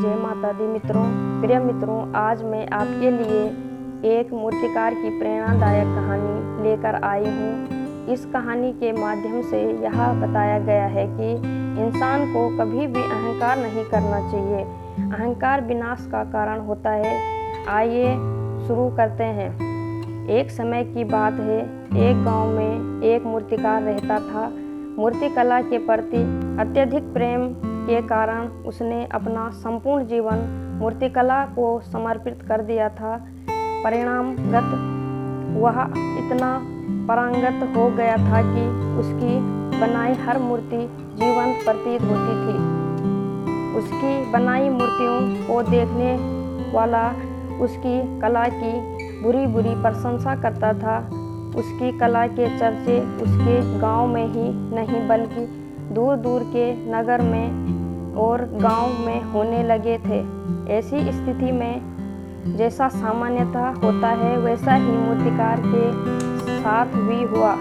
जय माता दी मित्रों। प्रिय मित्रों, आज मैं आपके लिए एक मूर्तिकार की प्रेरणादायक कहानी लेकर आई हूँ। इस कहानी के माध्यम से यह बताया गया है कि इंसान को कभी भी अहंकार नहीं करना चाहिए। अहंकार विनाश का कारण होता है। आइए शुरू करते हैं। एक समय की बात है, एक गांव में एक मूर्तिकार रहता था। मूर्तिकला के प्रति अत्यधिक प्रेम के कारण उसने अपना संपूर्ण जीवन मूर्तिकला को समर्पित कर दिया था। परिणामगत वह इतना पारंगत हो गया था कि उसकी बनाई हर मूर्ति जीवंत प्रतीत होती थी। उसकी बनाई मूर्तियों को देखने वाला उसकी कला की बुरी बुरी प्रशंसा करता था। उसकी कला के चर्चे उसके गांव में ही नहीं बल्कि दूर दूर के नगर में और गांव में होने लगे थे। ऐसी स्थिति में जैसा सामान्यतः होता है वैसा ही मूर्तिकार के साथ भी हुआ।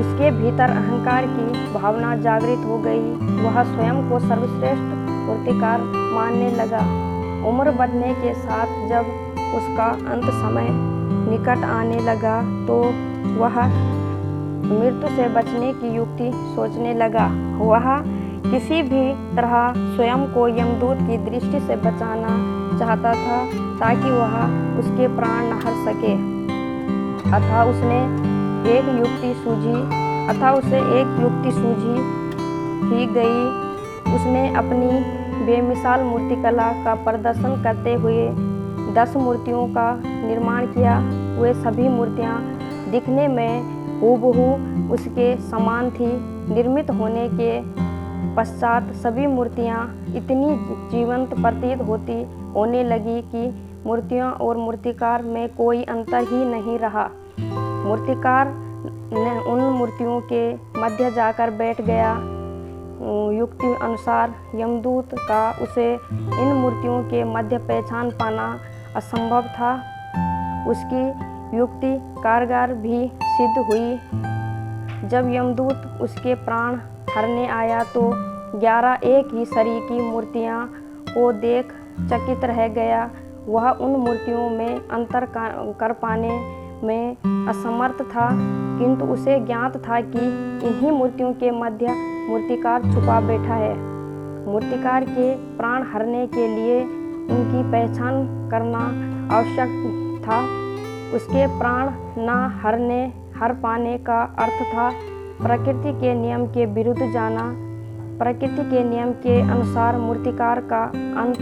उसके भीतर अहंकार की भावना जागृत हो गई। वह स्वयं को सर्वश्रेष्ठ मूर्तिकार मानने लगा। उम्र बढ़ने के साथ जब उसका अंत समय निकट आने लगा तो वह मृत्यु से बचने की युक्ति सोचने लगा। वह किसी भी तरह स्वयं को यमदूत की दृष्टि से बचाना चाहता था ताकि वह उसके प्राण न हर सके। उसे एक युक्ति सूझी ही गई। उसने अपनी बेमिसाल मूर्तिकला का प्रदर्शन करते हुए 10 मूर्तियों का निर्माण किया। वे सभी मूर्तियां दिखने में हूबहू उसके समान थी। निर्मित होने के पश्चात सभी मूर्तियां इतनी जीवंत प्रतीत होने लगी कि मूर्तियां और मूर्तिकार में कोई अंतर ही नहीं रहा। मूर्तिकार ने उन मूर्तियों के मध्य जाकर बैठ गया। युक्ति अनुसार यमदूत का उसे इन मूर्तियों के मध्य पहचान पाना असंभव था। उसकी युक्ति कारगर भी सिद्ध हुई। जब यमदूत उसके प्राण हरने आया तो 11 एक ही शरीर की मूर्तियां को देख चकित रह गया। वह उन मूर्तियों में अंतर कर पाने में असमर्थ था, किंतु उसे ज्ञात था कि इन्हीं मूर्तियों के मध्य मूर्तिकार छुपा बैठा है। मूर्तिकार के प्राण हरने के लिए उनकी पहचान करना आवश्यक था। उसके प्राण न हर पाने का अर्थ था प्रकृति के नियम के विरुद्ध जाना। प्रकृति के नियम के अनुसार मूर्तिकार का अंत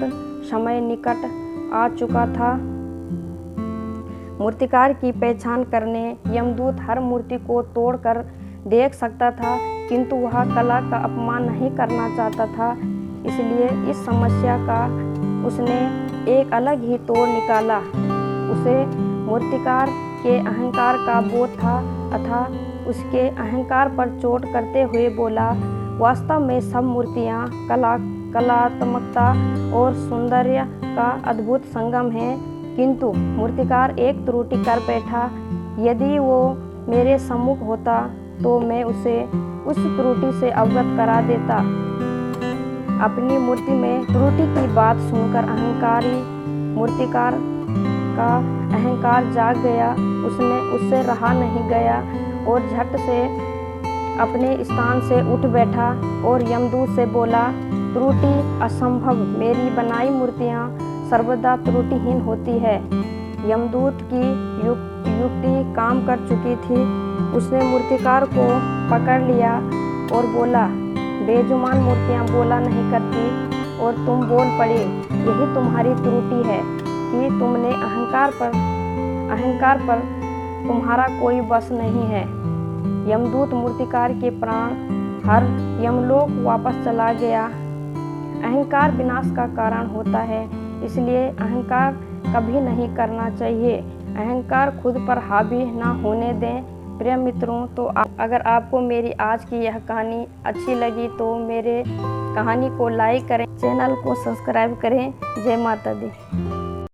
समय निकट आ चुका था। मूर्तिकार की पहचान करने यमदूत हर मूर्ति को तोड़कर देख सकता था, किंतु वह कला का अपमान नहीं करना चाहता था। इसलिए इस समस्या का उसने एक अलग ही तोड़ निकाला। उसे मूर्तिकार के अहंकार का बोध था अतः उसके अहंकार पर चोट करते हुए बोला, वास्तव में सब मूर्तियाँ कलात्मकता और सौंदर्य का अद्भुत संगम है, किंतु मूर्तिकार एक त्रुटि कर बैठा। यदि वो मेरे सम्मुख होता तो मैं उसे उस त्रुटि से अवगत करा देता। अपनी मूर्ति में त्रुटि की बात सुनकर अहंकारी मूर्तिकार का अहंकार जाग गया। उससे रहा नहीं गया और झट से अपने स्थान से उठ बैठा और यमदूत से बोला, त्रुटि असंभव। मेरी बनाई मूर्तियाँ सर्वदा त्रुटिहीन होती है। यमदूत की युक्ति काम कर चुकी थी। उसने मूर्तिकार को पकड़ लिया और बोला, बेजुबान मूर्तियाँ बोला नहीं करती और तुम बोल पड़े। यही तुम्हारी त्रुटि है कि तुमने अहंकार पर तुम्हारा कोई बस नहीं है। यमदूत मूर्तिकार के प्राण हर यमलोक वापस चला गया। अहंकार विनाश का कारण होता है, इसलिए अहंकार कभी नहीं करना चाहिए। अहंकार खुद पर हावी ना होने दें। प्रिय मित्रों, तो अगर आपको मेरी आज की यह कहानी अच्छी लगी तो मेरे कहानी को लाइक करें, चैनल को सब्सक्राइब करें। जय माता दी।